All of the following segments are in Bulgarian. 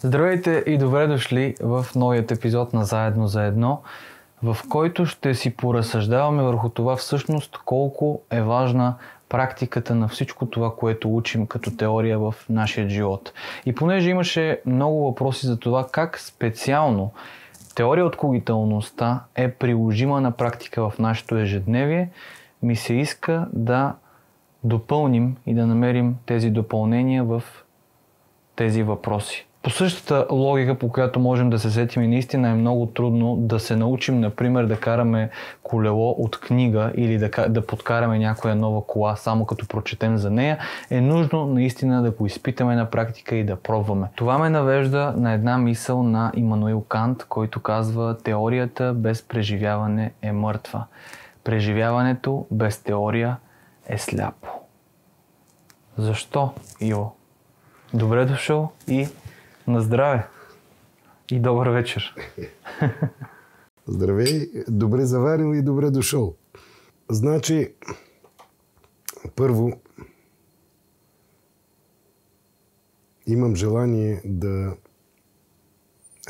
Здравейте и добре дошли в новият епизод на Заедно за едно, в който ще си поразсъждаваме върху това всъщност колко е важна практиката на всичко това, което учим като теория в нашия живот. И понеже имаше много въпроси за това как специално теория от когиталността е приложима на практика в нашето ежедневие, ми се иска да допълним и да намерим тези допълнения в тези въпроси. По същата логика, по която можем да се сетим, и наистина е много трудно да се научим, например, да караме колело от книга или да подкараме някоя нова кола, само като прочетем за нея, е нужно наистина да го изпитаме на практика и да пробваме. Това ме навежда на една мисъл на Имануил Кант, който казва: теорията без преживяване е мъртва. Преживяването без теория е сляпо. Защо, Иво? Добре дошъл и на здраве! И добър вечер! Здравей! Добре заварил и добре дошъл! Значи, първо, имам желание да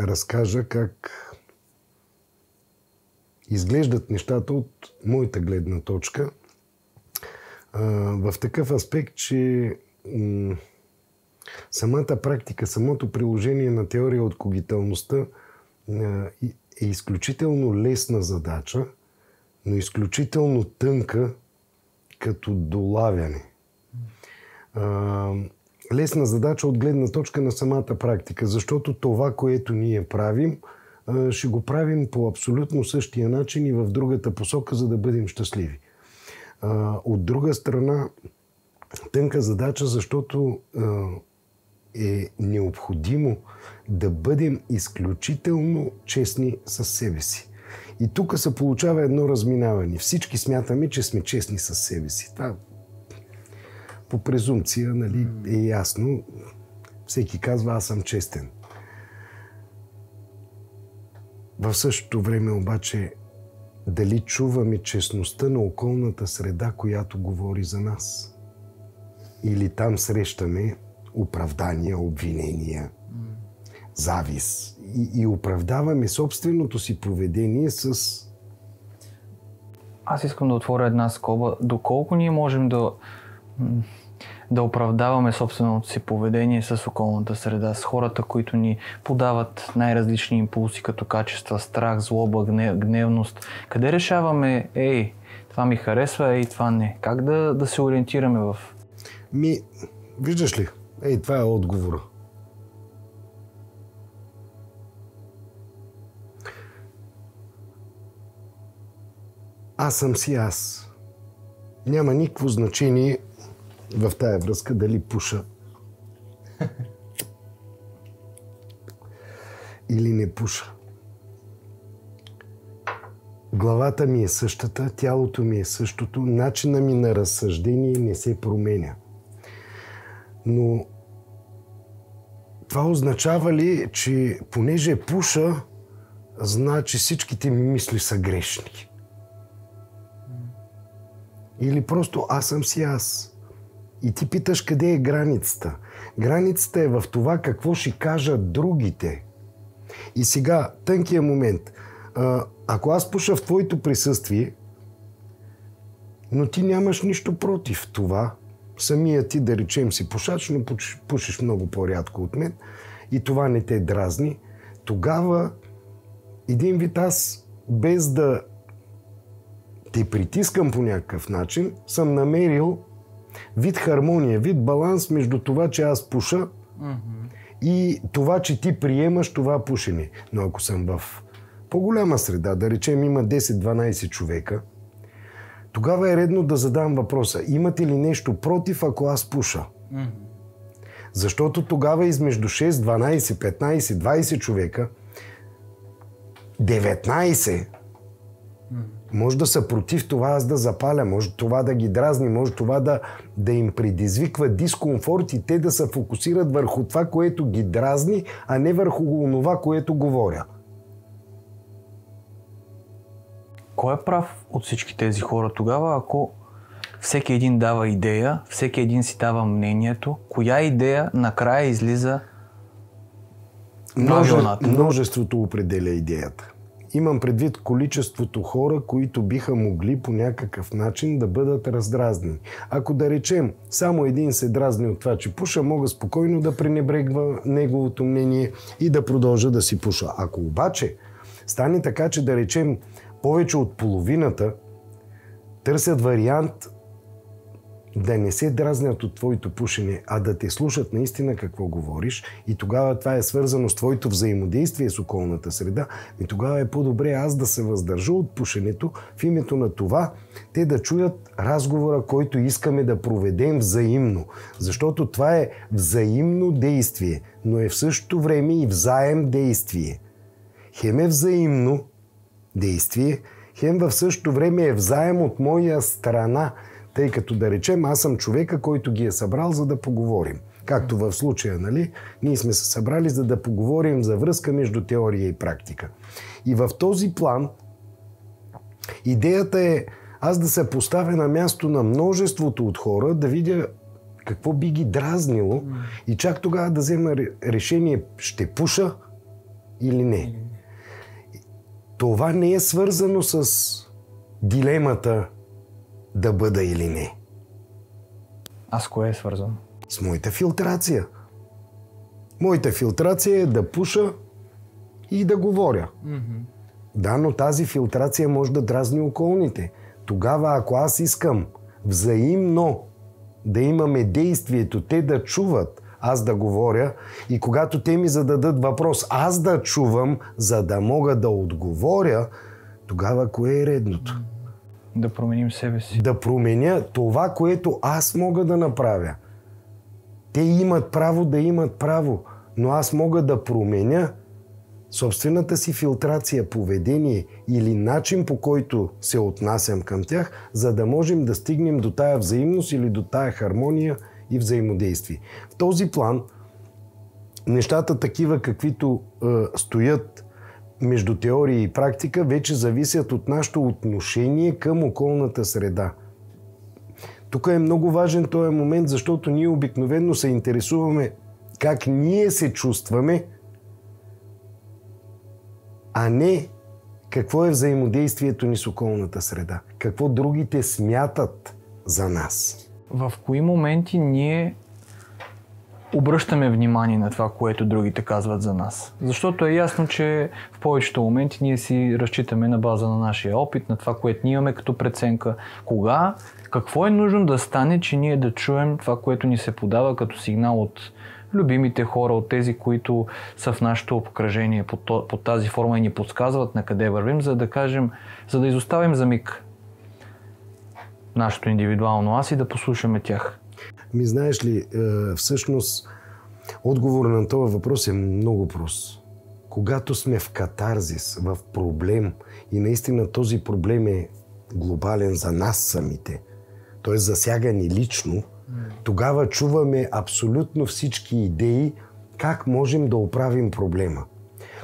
разкажа как изглеждат нещата от моята гледна точка, в такъв аспект, че самата практика, самото приложение на теория от когиталността е изключително лесна задача, но изключително тънка като долавяне. Лесна задача от гледна точка на самата практика, защото това, което ние правим, ще го правим по абсолютно същия начин и в другата посока, за да бъдем щастливи. От друга страна, тънка задача, защото е необходимо да бъдем изключително честни със себе си. И тук се получава едно разминаване. Всички смятаме, че сме честни със себе си. Това по презумпция, нали, е ясно. Всеки казва: аз съм честен. В същото време обаче, дали чуваме честността на околната среда, която говори за нас? Или там срещаме оправдания, обвинения, завист и оправдаваме собственото си поведение с... Аз искам да отворя една скоба. Доколко ние можем да оправдаваме собственото си поведение с околната среда, с хората, които ни подават най-различни импулси като качества, страх, злоба, гневност? Къде решаваме: това ми харесва, това не? Как да се ориентираме в... Виждаш ли? Това е отговора. Аз съм си аз. Няма никакво значение в тая връзка дали пуша или не пуша. Главата ми е същата, тялото ми е същото, начина ми на разсъждение не се променя. Но това означава ли, че понеже пуша, значи всичките ми мисли са грешни? Или просто аз съм си аз? И ти питаш къде е границата. Границата е в това какво ще кажат другите. И сега, тънкият момент. Ако аз пуша в твоето присъствие, но ти нямаш нищо против това, самия ти, да речем, си пушач, но пушиш много по-рядко от мен и това не те дразни, тогава един вид аз, без да те притискам по някакъв начин, съм намерил вид хармония, вид баланс между това, че аз пуша и това, че ти приемаш това пушене. Но ако съм в по-голяма среда, да речем има 10-12 човека, тогава е редно да задам въпроса: имате ли нещо против, ако аз пуша? Защото тогава измежду 6, 12, 15, 20 човека, 19 може да са против това аз да запаля, може това да ги дразни, може това да им предизвиква дискомфорт и те да се фокусират върху това, което ги дразни, а не върху онова, което говоря. Кой е прав от всички тези хора тогава, ако всеки един дава идея, всеки един си дава мнението? Коя идея накрая излиза Множеството определя идеята. Имам предвид количеството хора, които биха могли по някакъв начин да бъдат раздразнени. Ако да речем, само един се дразни от това, че пуша, мога спокойно да пренебрегва неговото мнение и да продължа да си пуша. Ако обаче стане така, че да речем повече от половината търсят вариант да не се дразнят от твоето пушене, а да те слушат наистина какво говориш, и тогава това е свързано с твоето взаимодействие с околната среда, и тогава е по-добре аз да се въздържа от пушенето в името на това те да чуят разговора, който искаме да проведем взаимно. Защото това е взаимно действие, но е в същото време и взаем действие. Хем е взаимно действие, хем в същото време е взаем от моя страна, тъй като да речем, аз съм човека, който ги е събрал, за да поговорим. Както в случая, нали? Ние сме се събрали, за да поговорим за връзка между теория и практика. И в този план идеята е аз да се поставя на място на множеството от хора, да видя какво би ги дразнило и чак тогава да взема решение, ще пуша или не. Това не е свързано с дилемата да бъда или не. А с кое е свързано? С моята филтрация. Моята филтрация е да пуша и да говоря. Да, но тази филтрация може да дразни околните. Тогава, ако аз искам взаимно да имаме действието, те да чуват, аз да говоря, и когато те ми зададат въпрос, аз да чувам, за да мога да отговоря, тогава кое е редното? Да променим себе си. Да променя това, което аз мога да направя. Те имат право да имат право, но аз мога да променя собствената си филтрация, поведение или начин, по който се отнасям към тях, за да можем да стигнем до тая взаимност или до тая хармония и взаимодействие. В този план нещата такива, каквито стоят между теория и практика, вече зависят от нашето отношение към околната среда. Тук е много важен този момент, защото ние обикновено се интересуваме как ние се чувстваме, а не какво е взаимодействието ни с околната среда. Какво другите смятат за нас. В кои моменти ние обръщаме внимание на това, което другите казват за нас? Защото е ясно, че в повечето моменти ние си разчитаме на база на нашия опит, на това, което ние имаме като преценка. Кога, какво е нужно да стане, че ние да чуем това, което ни се подава като сигнал от любимите хора, от тези, които са в нашето обкръжение под тази форма и ни подсказват на къде вървим, за да кажем, за да изоставим за миг нашето индивидуално аз и да послушаме тях. Знаеш ли, всъщност отговор на този въпрос е много прост. Когато сме в катарзис, в проблем и наистина този проблем е глобален за нас самите, т.е. засяга ни лично, тогава чуваме абсолютно всички идеи как можем да оправим проблема.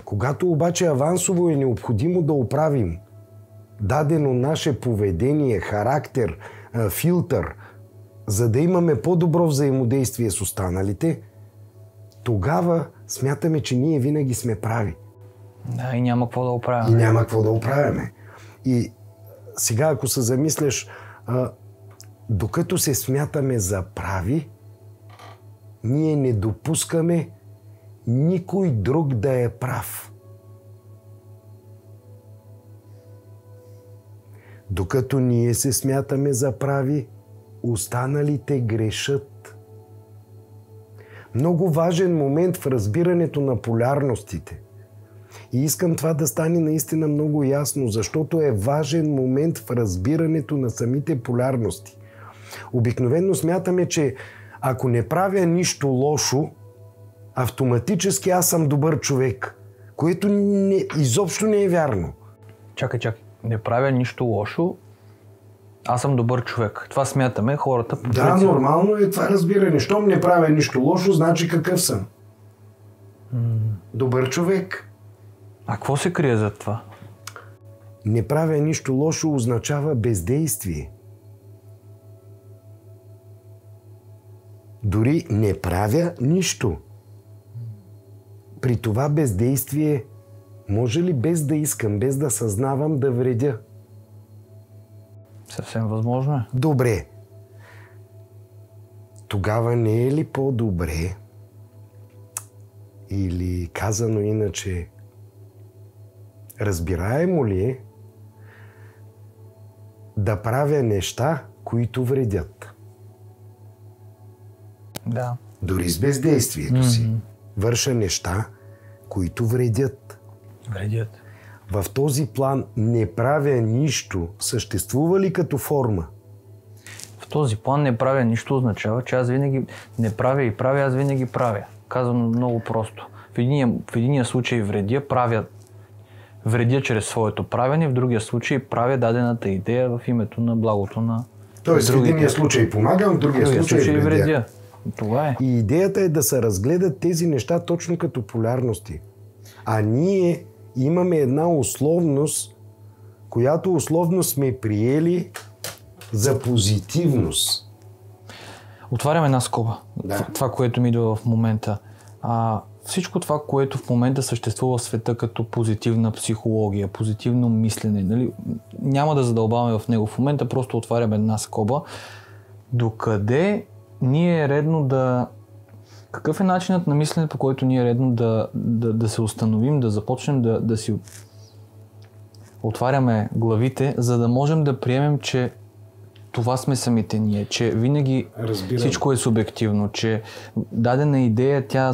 Когато обаче авансово е необходимо да оправим дадено наше поведение, характер, филтър, за да имаме по-добро взаимодействие с останалите, тогава смятаме, че ние винаги сме прави. Да, и няма какво да оправяме. И няма какво да оправяме. И сега, ако се замисляш, докато се смятаме за прави, ние не допускаме никой друг да е прав. Докато ние се смятаме за прави, останалите грешат. Много важен момент в разбирането на полярностите. И искам това да стане наистина много ясно, защото е важен момент в разбирането на самите полярности. Обикновено смятаме, че ако не правя нищо лошо, автоматически аз съм добър човек, което изобщо не е вярно. Чакай. Не правя нищо лошо, аз съм добър човек. Това смятаме хората. Да, нормално е това разбиране. Щом не правя нищо лошо, значи какъв съм? Добър човек. А какво се крие зад това? Не правя нищо лошо означава бездействие. Дори не правя нищо. При това бездействие може ли без да искам, без да съзнавам да вредя? Съвсем възможно е. Добре. Тогава не е ли по-добре, или казано иначе, разбираемо ли е да правя неща, които вредят? Да. Дори с бездействието си. Върша неща, които вредят. Вредят. В този план не правя нищо. Съществува ли като форма? В този план не правя нищо означава, че аз винаги не правя и правя, аз винаги правя. Казано много просто. В единия случай вредя чрез своето правене, в другия случай правя дадената идея в името на благото на Тоест в единия случай помагам, в другия случай вредя. Това е. И идеята е да се разгледат тези неща точно като полярности. А ние имаме една условност, която условно сме приели за позитивност. Отварям една скоба. Да. Това, което ми идва в момента. Всичко това, което в момента съществува в света като позитивна психология, позитивно мислене, нали? Няма да задълбаваме в него в момента, просто отварям една скоба. Докъде ние е редно да... Какъв е начинът на мислене, по който ние е редно да се установим, да започнем да си отваряме главите, за да можем да приемем, че това сме самите ние, че винаги всичко е субективно, че дадена идея, тя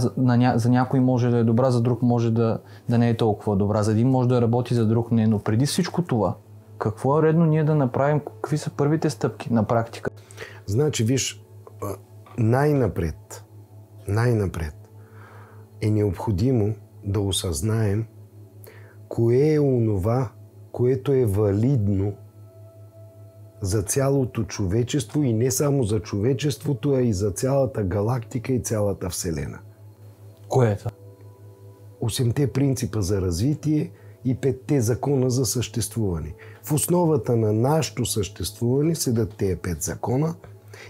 за някой може да е добра, за друг може да не е толкова добра, за един може да работи, за друг не. Но преди всичко това, какво е редно ние да направим, какви са първите стъпки на практика? Значи, виж, най-напред е необходимо да осъзнаем кое е онова, което е валидно за цялото човечество и не само за човечеството, а и за цялата галактика и цялата Вселена. Кое е това? 8-те принципа за развитие и 5-те закона за съществуване. В основата на нашето съществуване седат тези 5 закона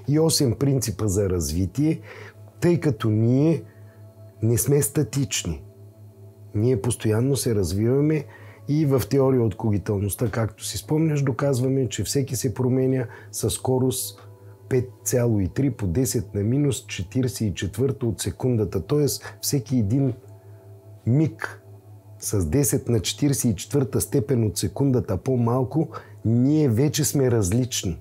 и 8 принципа за развитие, тъй като ние не сме статични. Ние постоянно се развиваме и в теория от когиталността, както си спомняш, доказваме, че всеки се променя със скорост 5,3 по 10 на минус 44 от секундата. Тоест всеки един миг с 10 на 44 степен от секундата по-малко, ние вече сме различни.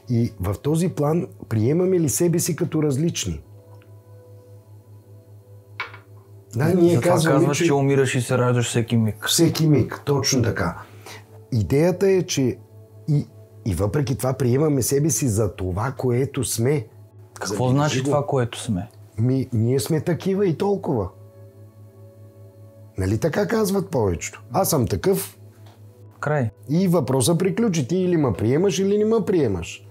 И в този план приемаме ли себе си като различни? Да, ние казваш, че умираш и се раждаш всеки миг. Всеки миг, точно така. Идеята е, че и въпреки това приемаме себе си за това, което сме. Какво значи това, което сме? Ние сме такива и толкова. Нали така казват повечето? Аз съм такъв. Край. И въпросът приключи. Ти или ме приемаш, или не ме приемаш.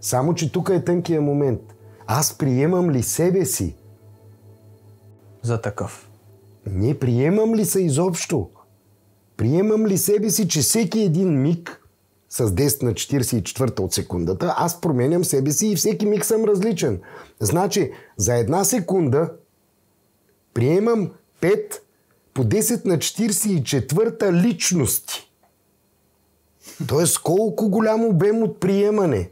Само, че тук е тънкият момент. Аз приемам ли себе си? За такъв. Не приемам ли се изобщо? Приемам ли себе си, че всеки един миг с 10 на 44 от секундата, аз променям себе си и всеки миг съм различен. Значи, за една секунда приемам 5 по 10 на 44 личности. Тоест, колко голям обем от приемане.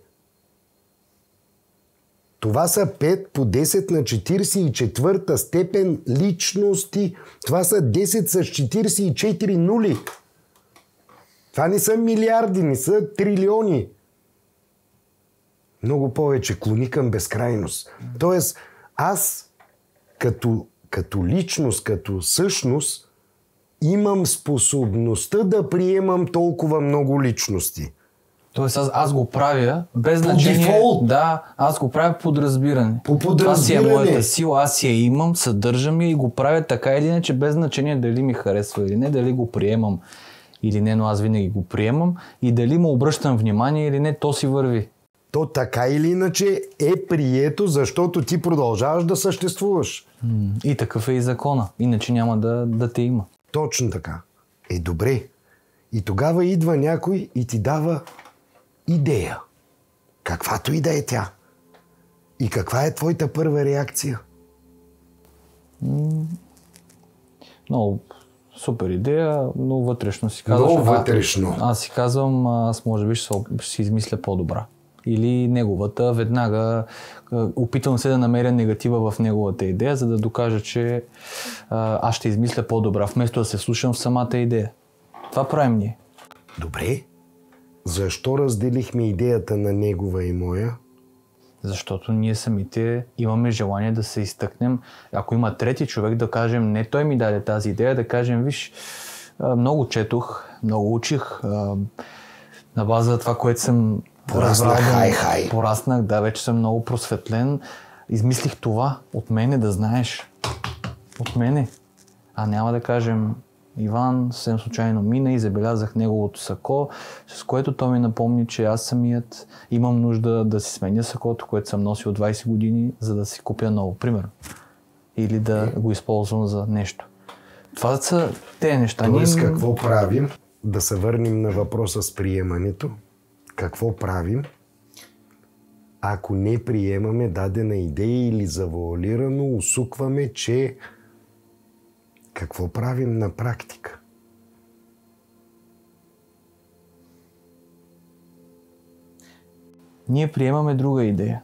Това са 5 по 10 на 44 степен личности. Това са 10 с 44 нули. Това не са милиарди, не са трилиони. Много повече клони към безкрайност. Тоест, аз като личност, като същност, имам способността да приемам толкова много личности. Тоест аз го правя без значение. Дефолт. Да, аз го правя подразбиране. По подразбиране. Това си е моята сила, аз я имам, съдържам я и го правя така или иначе, без значение дали ми харесва или не, дали го приемам или не, но аз винаги го приемам и дали му обръщам внимание или не, то си върви. То така или иначе е прието, защото ти продължаваш да съществуваш. И такъв е и закона, иначе няма да те има. Точно така. Добре. И тогава идва някой и ти дава идея. Каквато и да е тя. И каква е твоята първа реакция? много супер идея, но вътрешно си казваш... Много вътрешно. Аз си казвам, аз може би ще си измисля по-добра. Или неговата, веднага опитвам се да намеря негатива в неговата идея, за да докажа, че аз ще измисля по-добра, вместо да се слушам в самата идея. Това правим ние. Добре. Защо разделихме идеята на негова и моя? Защото ние самите имаме желание да се изтъкнем. Ако има трети човек, да кажем, не той ми даде тази идея, да кажем, виж, много четох, много учих, на база на това, което съм пораснах, да, вече съм много просветлен. Измислих това от мене, да знаеш. От мене. А няма да кажем, Иван съвсем случайно мина и забелязах неговото сако, с което той ми напомни, че аз самият имам нужда да си сменя сакото, което съм носил 20 години, за да си купя ново, примерно. Или да го използвам за нещо. Това са те неща. Тоест, какво правим? Да се върнем на въпроса с приемането. Какво правим, ако не приемаме дадена идея или завуалирано усукваме, че какво правим на практика? Ние приемаме друга идея.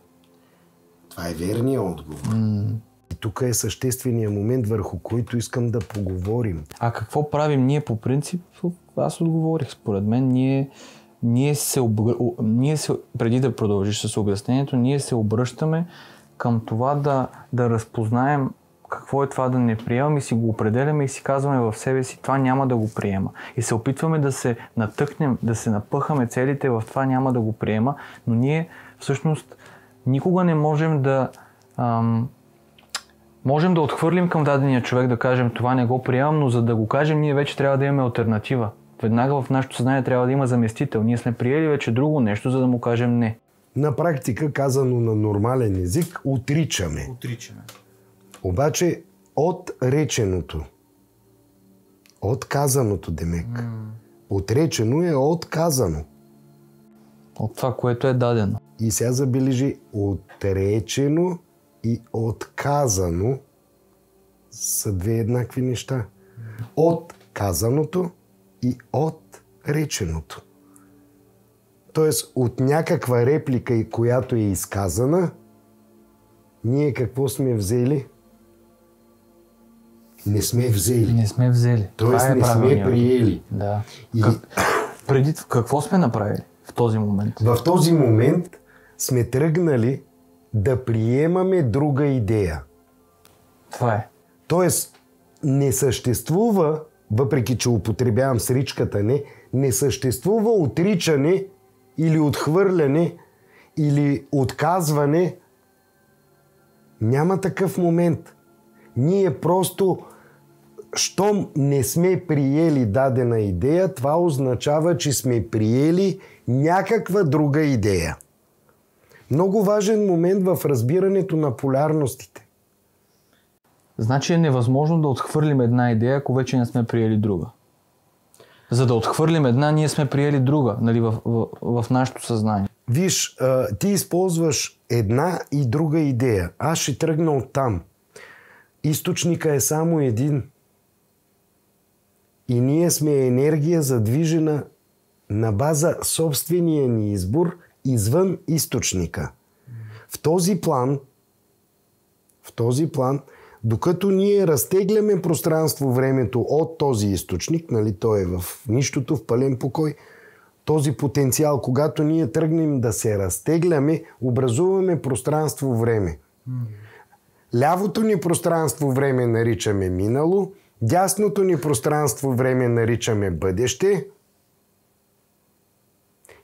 Това е верният отговор. И тук е същественият момент, върху който искам да поговорим. А какво правим ние по принцип? Аз отговорих. Според мен преди да продължиш с обяснението, ние се обръщаме към това да разпознаем какво е това да не приемам и си го определяме и си казваме в себе си, това няма да го приема. И се опитваме да се натъкнем, да се напъхаме целите в това няма да го приема, но ние всъщност никога не можем можем да отхвърлим към дадения човек, да кажем това не го приемам, но за да го кажем ние вече трябва да имаме алтернатива. Веднага в нашето съзнание трябва да има заместител. Ние сме приели вече друго нещо, за да му кажем не. На практика, казано на нормален език, отричаме. Обаче от реченото, от казаното, демек. Отречено е отказано. От това, което е дадено. И сега забележи, отречено и отказано са две еднакви неща. От казаното и от реченото. Тоест, от някаква реплика, която е изказана, ние какво сме взели? Не сме взели. Не сме взели. Тоест, не сме приели. Да. Преди какво сме направили в този момент? В този момент сме тръгнали да приемаме друга идея. Това е. Тоест, не съществува, въпреки че употребявам сричката не съществува отричане или отхвърляне или отказване. Няма такъв момент. Ние просто, щом не сме приели дадена идея, това означава, че сме приели някаква друга идея. Много важен момент в разбирането на полярностите. Значи е невъзможно да отхвърлим една идея, ако вече не сме приели друга. За да отхвърлим една, ние сме приели друга, нали, в нашето съзнание. Виж, ти използваш една и друга идея. Аз ще тръгна оттам. Източника е само един. И ние сме енергия задвижена на база собствения ни избор извън източника. В този план, докато ние разтегляме пространство-времето от този източник, нали, той е в нищото, в пълен покой, този потенциал, когато ние тръгнем да се разтегляме, образуваме пространство-време. Лявото ни пространство-време наричаме минало, дясното ни пространство-време наричаме бъдеще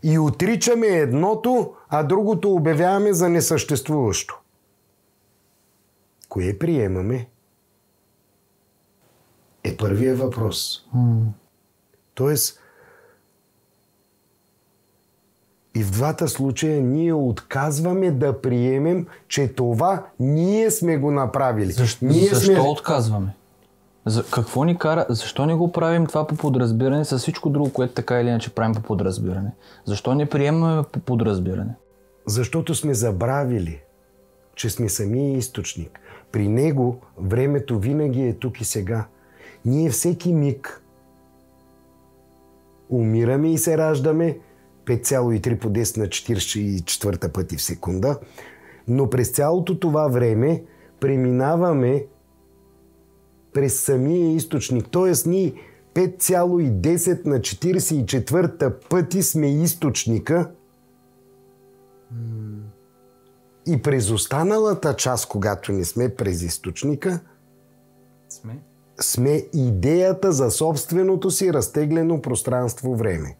и отричаме едното, а другото обявяваме за несъществуващо. Кое приемаме? Е първият въпрос. Тоест, и в двата случая ние отказваме да приемем, че това ние сме го направили. Защо отказваме? Какво ни кара? Защо не го правим това по подразбиране с всичко друго, което така или иначе правим по подразбиране? Защо не приемаме по подразбиране? Защото сме забравили, че сме самия източник. При него времето винаги е тук и сега. Ние всеки миг умираме и се раждаме 5,3 по 10 на 44 пъти в секунда, но през цялото това време преминаваме през самия източник. Тоест ние 5,10 на 44 пъти сме източника и през останалата част, когато не сме през източника, сме идеята за собственото си разтеглено пространство-време.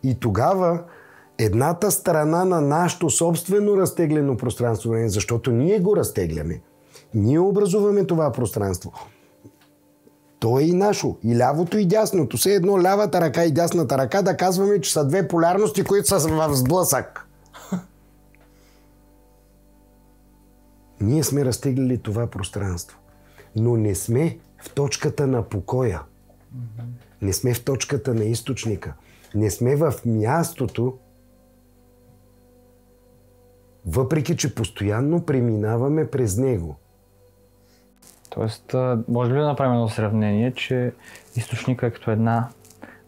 И тогава едната страна на нашето собствено разтеглено пространство-време, защото ние го разтегляме, ние образуваме това пространство. То е и нашо. И лявото, и дясното. Все едно лявата ръка и дясната ръка да казваме, че са две полярности, които са в сблъсък. Ние сме разтеглили това пространство. Но не сме в точката на покоя. Не сме в точката на източника. Не сме в мястото, въпреки че постоянно преминаваме през него. Тоест, може ли да направим едно сравнение, че източника е като една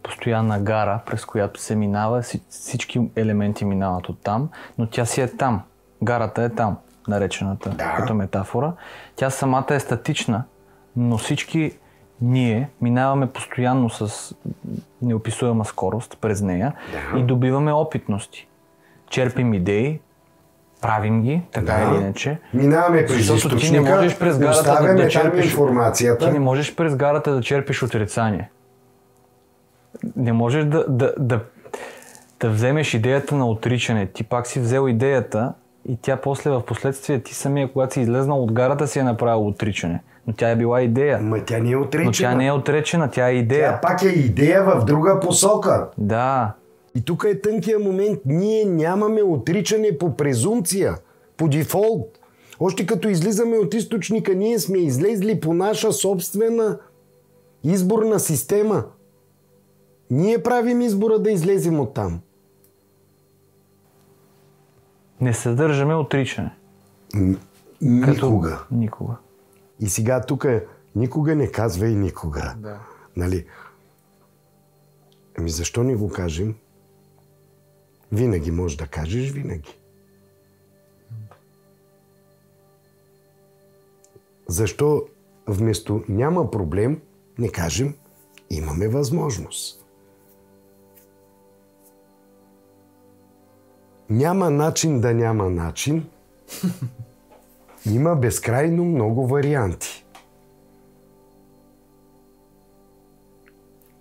постоянна гара, през която се минава, всички елементи минават оттам, но тя си е там. Гарата е там, наречената като метафора. Тя самата е статична, но всички ние минаваме постоянно с неописуема скорост през нея и добиваме опитности. Черпим идеи, правим ги, така или иначе. Минаваме през източника, ти не можеш през гарата да черпиш информацията. Ти не можеш през гарата да черпиш отрицание. Не можеш да вземеш идеята на отричане. Ти пак си взел идеята и тя после в последствие ти самия, когато си излезнал от гарата, си е направил отричане. Но тя е била идея. Ма тя не е отречена. Но тя не е отречена, тя е идея. Тя пак е идея в друга посока. Да. И тук е тънкия момент. Ние нямаме отричане по презумпция, по дефолт. Още като излизаме от източника, ние сме излезли по наша собствена изборна система. Ние правим избора да излезем оттам. Не съдържаме отричане. Никога. Никога. И сега тук никога не казва и никога. Да. Нали? Ами защо не го кажем? Винаги можеш да кажеш, винаги. Защо вместо няма проблем, не кажем, имаме възможност. Няма начин да няма начин. Има безкрайно много варианти.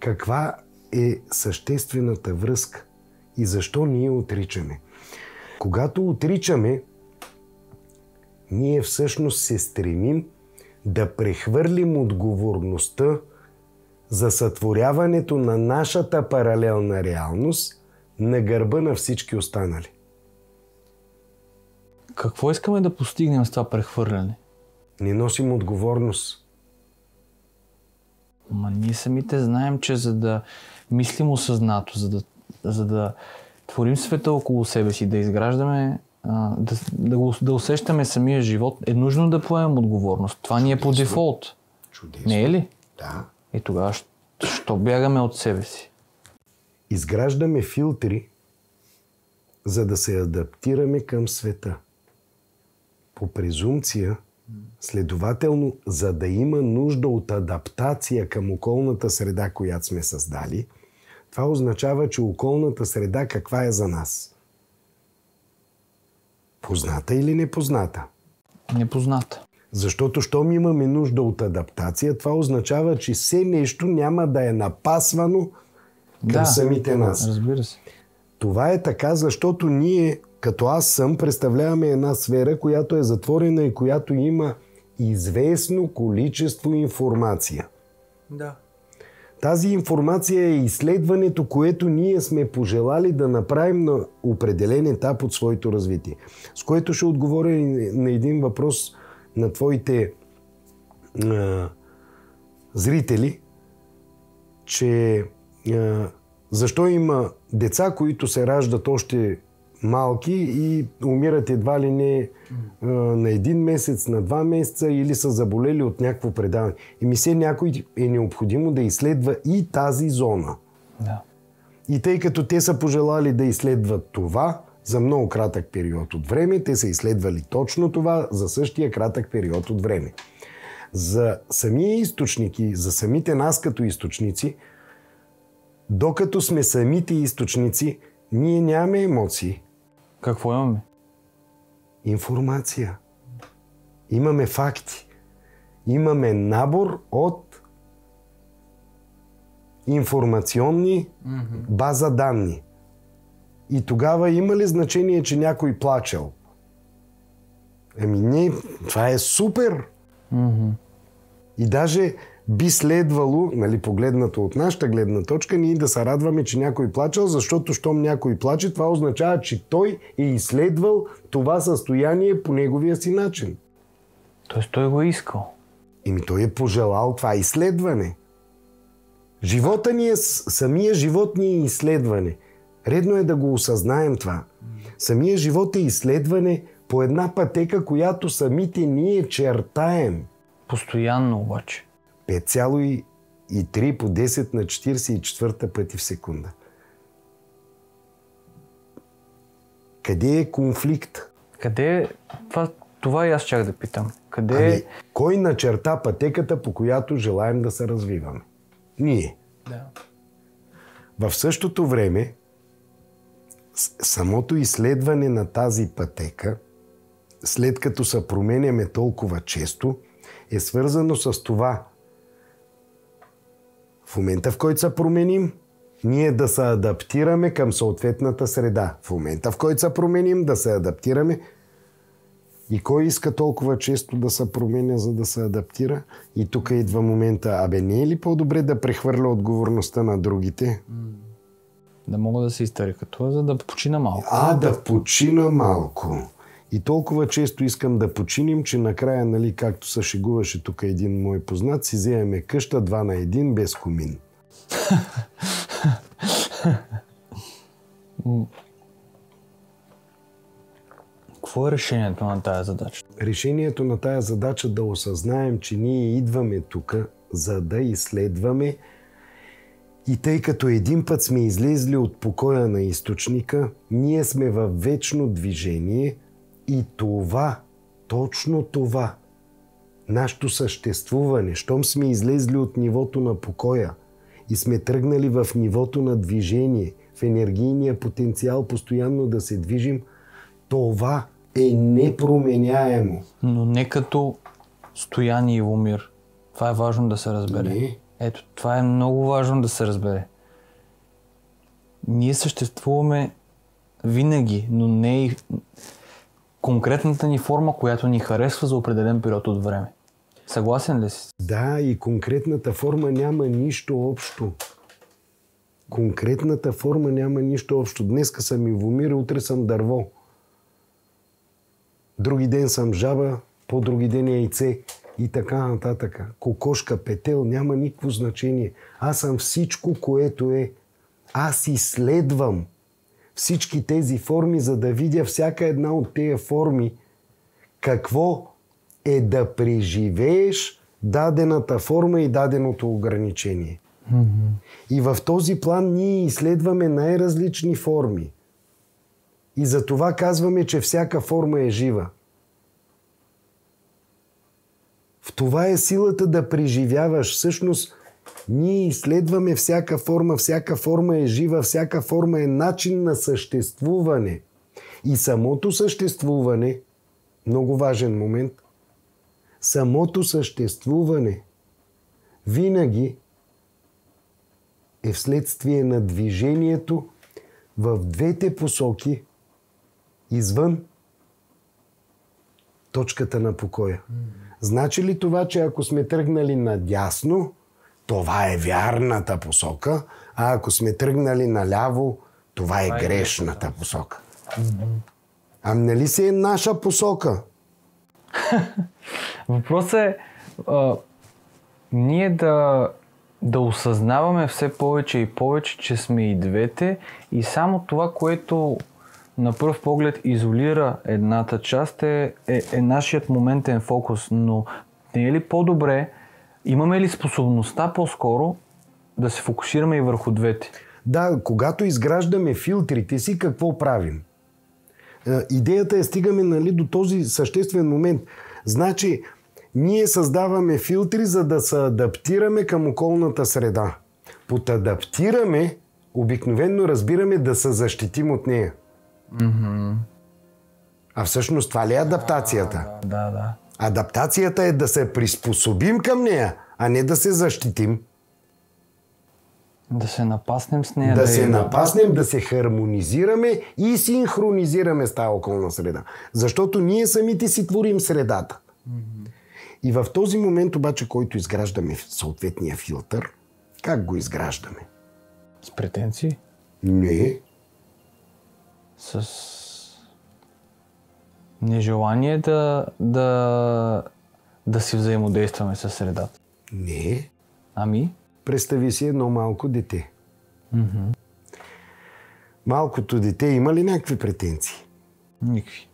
Каква е съществената връзка и защо ние отричаме? Когато отричаме, ние всъщност се стремим да прехвърлим отговорността за сътворяването на нашата паралелна реалност на гърба на всички останали. Какво искаме да постигнем с това прехвърляне? Не носим отговорност. Ма ние самите знаем, че за да мислим осъзнато, за да творим света около себе си, да изграждаме, да усещаме самия живот, е нужно да поемем отговорност. Това ни е по дефолт. Чудесно. Не е ли? Да. И тогава, що бягаме от себе си? Изграждаме филтри, за да се адаптираме към света. По презумпция, следователно, за да има нужда от адаптация към околната среда, която сме създали, това означава, че околната среда каква е за нас? Позната или непозната? Непозната. Защото, щом имаме нужда от адаптация, това означава, че все нещо няма да е напасвано към самите нас. Разбира се. Това е така, защото ние, като аз съм, представляваме една сфера, която е затворена и която има известно количество информация. Да. Тази информация е изследването, което ние сме пожелали да направим на определен етап от своето развитие. С което ще отговоря на един въпрос на твоите зрители, че защо има деца, които се раждат още малки и умират едва ли не на 1 месец, на 2 месеца или са заболели от някакво предаване. И все някой е необходимо да изследва и тази зона. Да. И тъй като те са пожелали да изследват това за много кратък период от време, те са изследвали точно това за същия кратък период от време. За самия източник и за самите нас като източници, докато сме самите източници, ние нямаме емоции. Какво имаме? Информация. Имаме факти. Имаме набор от информационни база данни. И тогава има ли значение, че някой плачел? Ами не, това е супер! И даже би следвало, нали, погледнато от нашата гледна точка, ние да се радваме, че някой плачел, защото щом някой плаче, това означава, че той е изследвал това състояние по неговия си начин. Тоест той го е искал. Еми той е пожелал това изследване. Живота ни е, самия живот ни е изследване. Редно е да го осъзнаем това. Самия живот е изследване по една пътека, която самите ние чертаем. Постоянно обаче. 5,3 по 10 на 44 пъти в секунда. Къде е конфликт? Къде е... Това и аз чак да питам. Къде е... Кой начерта пътеката, по която желаем да се развиваме? Ние. Да. В същото време, самото изследване на тази пътека, след като се променяме толкова често, е свързано с това. В момента, в който се променим, ние да се адаптираме към съответната среда. В момента, в който се променим, да се адаптираме. И кой иска толкова често да се променя, за да се адаптира? И тук идва момента, не е ли по-добре да прехвърля отговорността на другите? Да мога да се изтъркатува, за да почина малко. Да почина малко. И толкова често искам да починим, че накрая, нали, както се шегуваше тук един мой познат, си вземем къща 2 на 1 без комин. Какво е решението на тая задача? Решението на тая задача да осъзнаем, че ние идваме тук, за да изследваме. И тъй като един път сме излезли от покоя на източника, ние сме във вечно движение и това, точно това, нашето съществуване, щом сме излезли от нивото на покоя и сме тръгнали в нивото на движение, в енергийния потенциал постоянно да се движим, това е непроменяемо. Но не като Стоян и Ивомир. Това е важно да се разбере. Не. Ето, това е много важно да се разбере. Ние съществуваме винаги, но не и конкретната ни форма, която ни харесва за определен период от време. Съгласен ли си? Да, и конкретната форма няма нищо общо. Конкретната форма няма нищо общо. Днеска съм Ивомир, утре съм дърво. Други ден съм жаба, по-други ден е яйце и така нататък. Кокошка, петел, няма никакво значение. Аз съм всичко, което е. Аз изследвам всички тези форми, за да видя всяка една от тези форми какво е да преживееш дадената форма и даденото ограничение. И в този план ние изследваме най-различни форми. И за това казваме, че всяка форма е жива. В това е силата да преживяваш. Всъщност, ние изследваме всяка форма е жива, всяка форма е начин на съществуване. И самото съществуване, много важен момент, самото съществуване винаги е вследствие на движението в двете посоки извън точката на покоя. Значи ли това, че ако сме тръгнали надясно, това е вярната посока, а ако сме тръгнали наляво, това е грешната посока? Нали си е наша посока? Въпросът е ние да осъзнаваме все повече и повече, че сме и двете и само това, което на пръв поглед изолира едната част е нашият моментен фокус, но не е ли по-добре, имаме ли способността по-скоро да се фокусираме и върху двете? Да, когато изграждаме филтрите си, какво правим? Идеята е, стигаме, нали, до този съществен момент. Значи, ние създаваме филтри, за да се адаптираме към околната среда. Под адаптираме, обикновено разбираме да се защитим от нея. Mm-hmm. А всъщност това ли е адаптацията? Да. Адаптацията е да се приспособим към нея, а не да се защитим. Да се напаснем с нея. Да се напаснем, да се хармонизираме и синхронизираме с тази околна среда. Защото ние самите си творим средата. Mm-hmm. И в този момент обаче, който изграждаме съответния филтър, как го изграждаме? С претенции? Не. С нежелание да си взаимодействаме с средата. Не. Ами? Представи си едно малко дете. Mm-hmm. Малкото дете има ли някакви претенции? Никакви.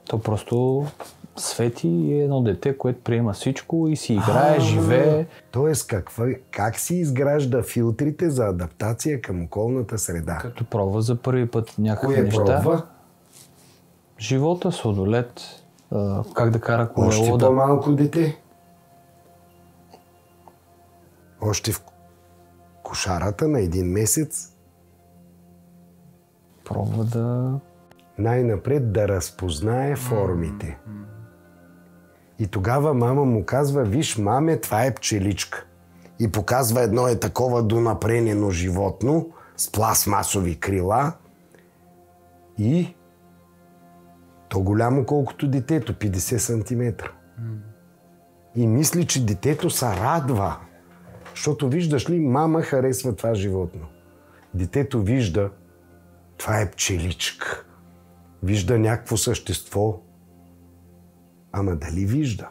То просто свети и е едно дете, което приема всичко и си играе, живее. Тоест, как си изгражда филтрите за адаптация към околната среда? Като пробва за първи път някакви Кое неща. пробва? Живота, сладолет, как да кара колело. Още по-малко дете. Още в кошарата на 1 месец. Пробва да... Най-напред да разпознае формите. И тогава мама му казва: виж, маме, това е пчеличка. И показва едно такова донапренено животно с пластмасови крила и то голямо колкото детето, 50 см. И мисли, че детето се радва. Защото виждаш ли, мама харесва това животно. Детето вижда, това е пчеличка. Вижда някакво същество. Ама дали вижда?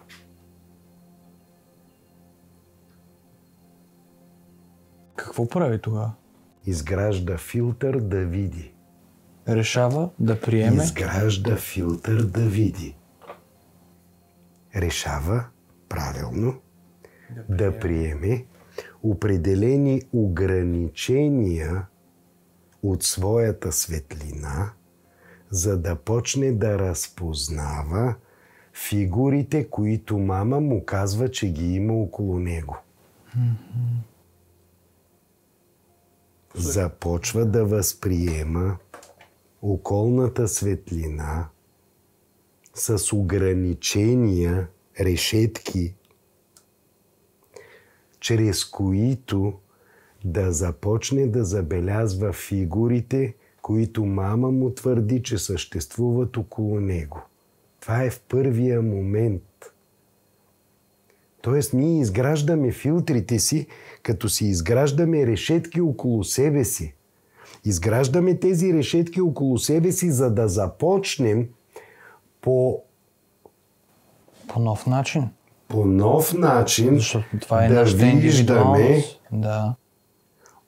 Какво прави тогава? Изгражда филтър да види. Решава да приеме. Изгражда филтър да види. Решава, правилно, да приеме определени ограничения от своята светлина, за да почне да разпознава фигурите, които мама му казва, че ги има около него. Mm-hmm. Започва да възприема околната светлина с ограничения, решетки, чрез които да започне да забелязва фигурите, които мама му твърди, че съществуват около него. Това е в първия момент. Тоест, ние изграждаме филтрите си, като си изграждаме решетки около себе си. Изграждаме тези решетки около себе си, за да започнем по нов начин. По нов начин. Защото това е да виждаме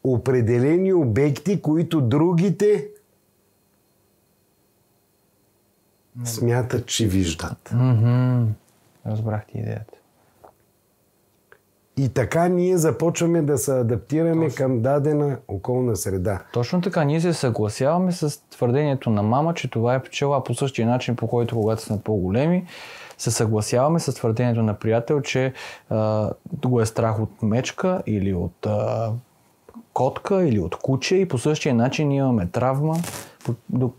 определени обекти, които другите смятат, че виждат. Mm-hmm. Разбрахте идеята. И така ние започваме да се адаптираме към дадена околна среда. Точно така, ние се съгласяваме с твърдението на мама, че това е пчела, по същия начин, по който когато сме по-големи, се съгласяваме с твърдението на приятел, че го е страх от мечка или от котка или от куче и по същия начин имаме травма до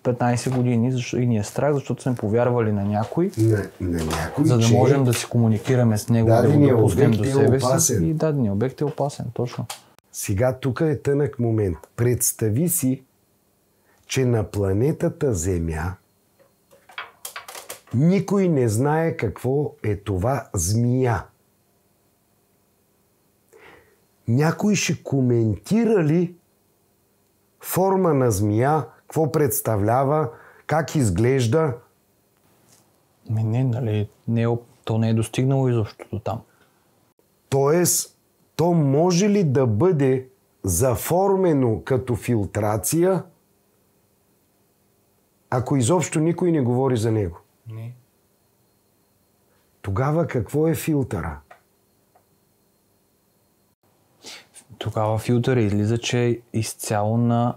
15 години и ни е страх, защото сме повярвали на някой, на някой, за да можем да си комуникираме с него, да го допуснем до себе си. И даденият обект е опасен, точно. Сега тук е тънък момент. Представи си, че на планетата Земя никой не знае какво е това змия. Някой ще коментира ли форма на змия, какво представлява, как изглежда? Не, нали, то не е достигнало изобщо до там. Тоест, то може ли да бъде заформено като филтрация ако изобщо никой не говори за него? Не. Тогава какво е филтъра? Тогава филтър излиза, че е изцяло на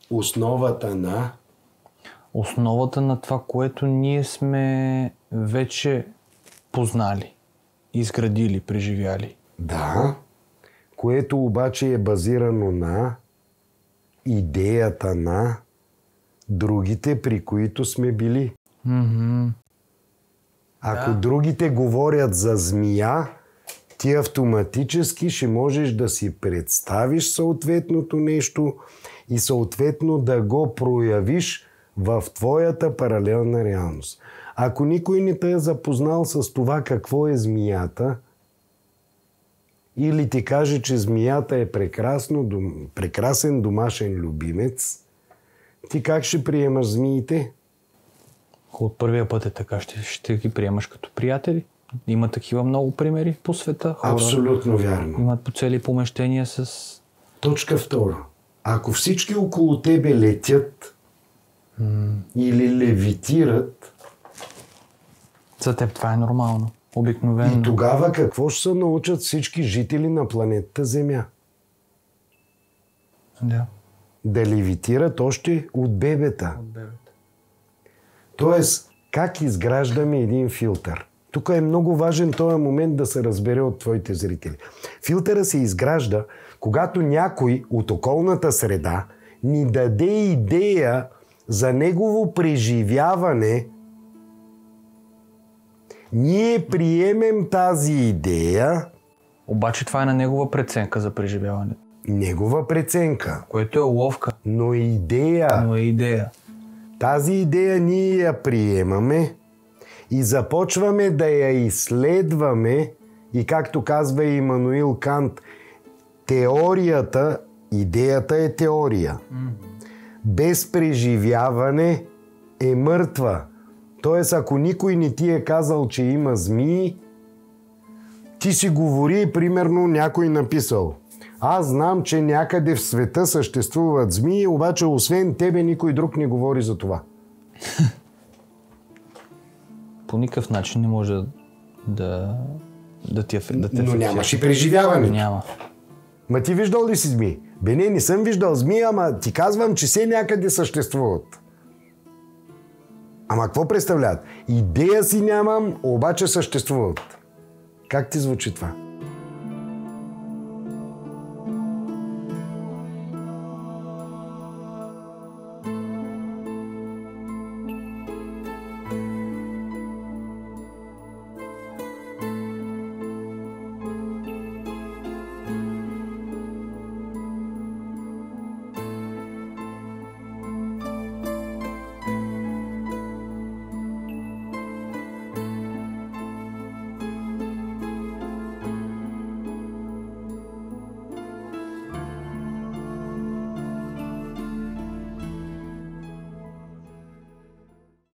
основата на това, което ние сме вече познали, изградили, преживяли. Да, което обаче е базирано на идеята на другите, при които сме били. Ако другите говорят за змия, ти автоматически ще можеш да си представиш съответното нещо и съответно да го проявиш в твоята паралелна реалност. Ако никой не те е запознал с това какво е змията, или ти каже, че змията е прекрасен домашен любимец, ти как ще приемаш змиите? От първия път е така, ще ги приемаш като приятели. Има такива много примери по света. Хора абсолютно вярно. имат по цели помещения с... Точка 2. Ако всички около тебе летят или левитират, За теб това е нормално. Обикновено. и тогава какво ще се научат всички жители на планетата Земя? Да. Да левитират още от бебета. От бебета. Тоест, как изграждаме един филтър? Тук е много важен този момент да се разбере от твоите зрители. Филтъра се изгражда, когато някой от околната среда ни даде идея за негово преживяване. Ние приемем тази идея, Обаче това е на негова преценка за преживяването. негова преценка, Което е уловка, но идея. но е идея. Тази идея ние я приемаме и започваме да я изследваме и както казва Имануил Кант, теорията, идеята е теория. Без преживяване е мъртва. Тоест, ако никой не ти е казал, че има змии, ти си говори, примерно някой написал: аз знам, че някъде в света съществуват змии, обаче освен тебе никой друг не говори за това. По никакъв начин не може да те Но нямаш и преживяване. Няма. Ма ти виждал ли си змии? Бе не съм виждал змии, ама ти казвам, че все някъде съществуват. Ама какво представляват? Идея си нямам, обаче съществуват. Как ти звучи това?